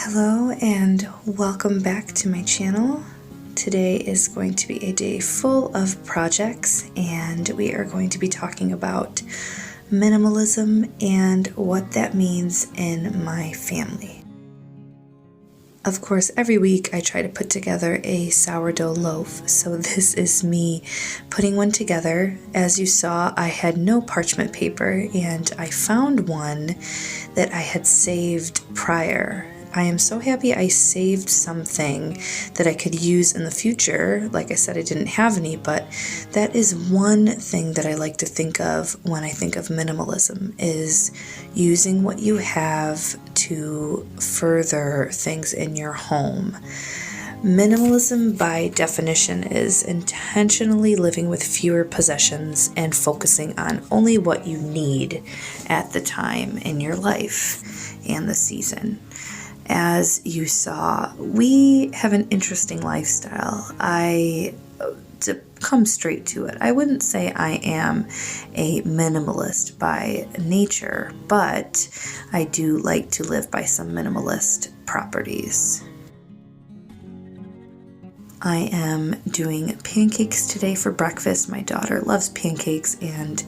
Hello and welcome back to my channel. Today is going to be a day full of projects and we are going to be talking about minimalism and what that means in my family. Of course, every week I try to put together a sourdough loaf, so this is me putting one together. As you saw, I had no parchment paper and I found one that I had saved prior. I am so happy I saved something that I could use in the future. Like I said, I didn't have any, but that is one thing that I like to think of when I think of minimalism, is using what you have to further things in your home. Minimalism, by definition, is intentionally living with fewer possessions and focusing on only what you need at the time in your life and the season. As you saw, we have an interesting lifestyle. To come straight to it, I wouldn't say I am a minimalist by nature, but I do like to live by some minimalist properties. I am doing pancakes today for breakfast. My daughter loves pancakes and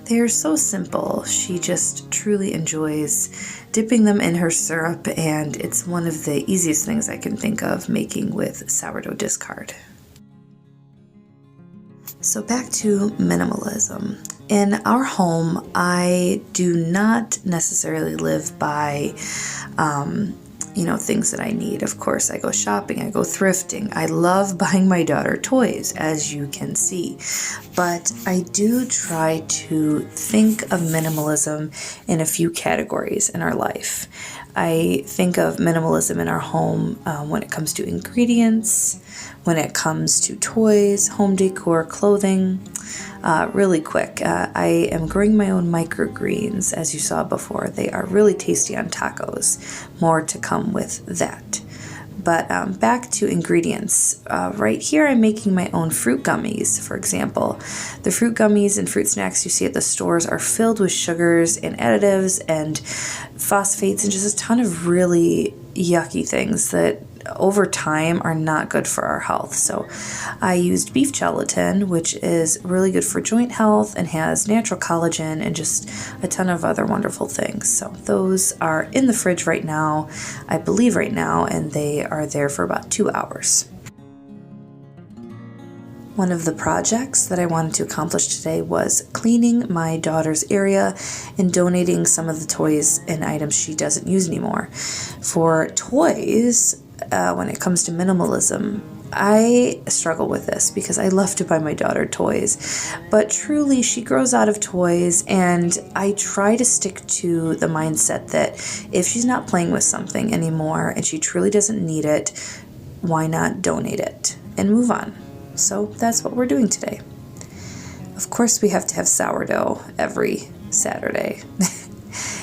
they're so simple. She just truly enjoys dipping them in her syrup, and it's one of the easiest things I can think of making with sourdough discard. So back to minimalism. In our home, I do not necessarily live by things that I need. Of course, I go shopping, I go thrifting. I love buying my daughter toys, as you can see. But I do try to think of minimalism in a few categories in our life. I think of minimalism in our home when it comes to ingredients, when it comes to toys, home decor, clothing. Really quick, I am growing my own microgreens, as you saw before. They are really tasty on tacos. More to come with that. But back to ingredients. Right here I'm making my own fruit gummies, for example. The fruit gummies and fruit snacks you see at the stores are filled with sugars and additives and phosphates and just a ton of really yucky things that over time are not good for our health. So I used beef gelatin, which is really good for joint health and has natural collagen and just a ton of other wonderful things. So those are in the fridge right now, I believe right now, and they are there for about 2 hours. One of the projects that I wanted to accomplish today was cleaning my daughter's area and donating some of the toys and items she doesn't use anymore. For toys, when it comes to minimalism, I struggle with this because I love to buy my daughter toys, but truly she grows out of toys, and I try to stick to the mindset that if she's not playing with something anymore and she truly doesn't need it, why not donate it and move on? So that's what we're doing today. Of course, we have to have sourdough every Saturday.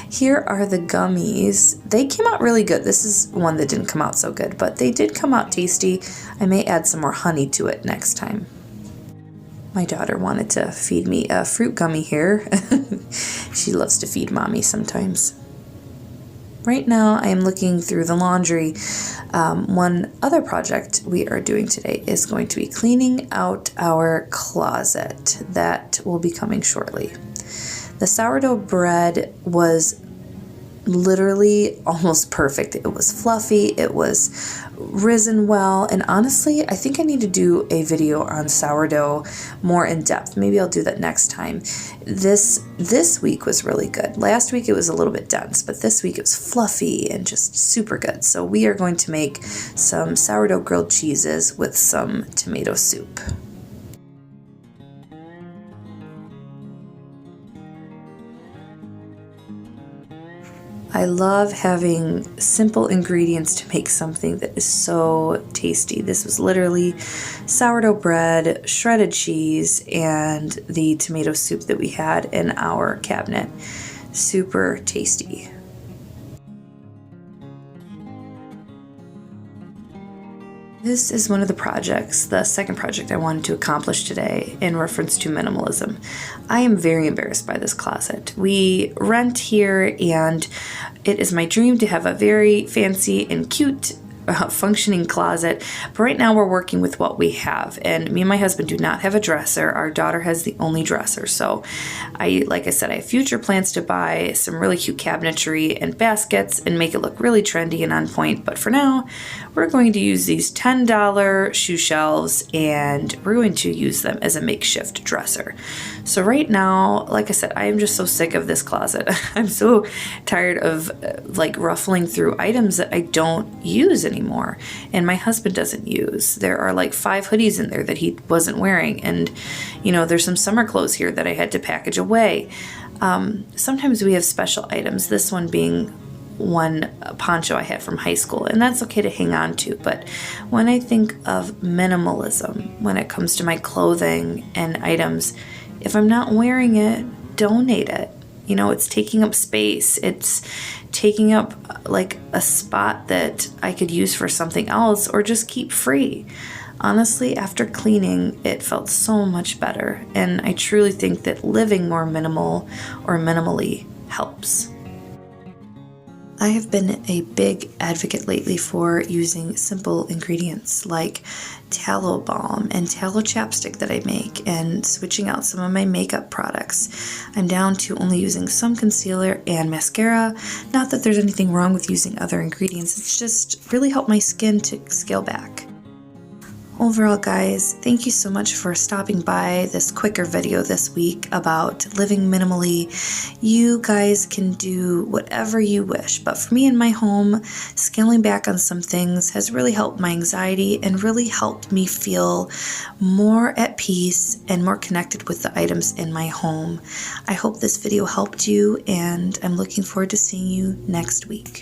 Here are the gummies. They came out really good. This is one that didn't come out so good, but they did come out tasty. I may add some more honey to it next time. My daughter wanted to feed me a fruit gummy here. She loves to feed mommy sometimes. Right now, I am looking through the laundry. One other project we are doing today is going to be cleaning out our closet. That will be coming shortly. The sourdough bread was literally almost perfect. It was fluffy, it was risen well, and honestly, I think I need to do a video on sourdough more in depth. Maybe I'll do that next time. This week was really good. Last week it was a little bit dense, but this week it was fluffy and just super good. So we are going to make some sourdough grilled cheeses with some tomato soup. I love having simple ingredients to make something that is so tasty. This was literally sourdough bread, shredded cheese, and the tomato soup that we had in our cabinet. Super tasty. This is one of the projects, the second project I wanted to accomplish today in reference to minimalism. I am very embarrassed by this closet. We rent here, and it is my dream to have a very fancy and cute functioning closet, but right now we're working with what we have, and me and my husband do not have a dresser. Our daughter has the only dresser, so like I said, I have future plans to buy some really cute cabinetry and baskets and make it look really trendy and on point, but for now we're going to use these $10 shoe shelves, and we're going to use them as a makeshift dresser. So right now, like I said, I am just so sick of this closet. I'm so tired of like ruffling through items that I don't use anymore, and my husband doesn't use. There are like 5 hoodies in there that he wasn't wearing, and there's some summer clothes here that I had to package away. Sometimes we have special items, this one being one poncho I had from high school, and that's okay to hang on to, but when I think of minimalism, when it comes to my clothing and items, if I'm not wearing it, donate it. It's taking up space. It's taking up like a spot that I could use for something else or just keep free. Honestly, after cleaning, it felt so much better, and I truly think that living more minimal or minimally helps. I have been a big advocate lately for using simple ingredients like tallow balm and tallow chapstick that I make, and switching out some of my makeup products. I'm down to only using some concealer and mascara. Not that there's anything wrong with using other ingredients, it's just really helped my skin to scale back. Overall, guys, thank you so much for stopping by this quicker video this week about living minimally. You guys can do whatever you wish, but for me in my home, scaling back on some things has really helped my anxiety and really helped me feel more at peace and more connected with the items in my home. I hope this video helped you, and I'm looking forward to seeing you next week.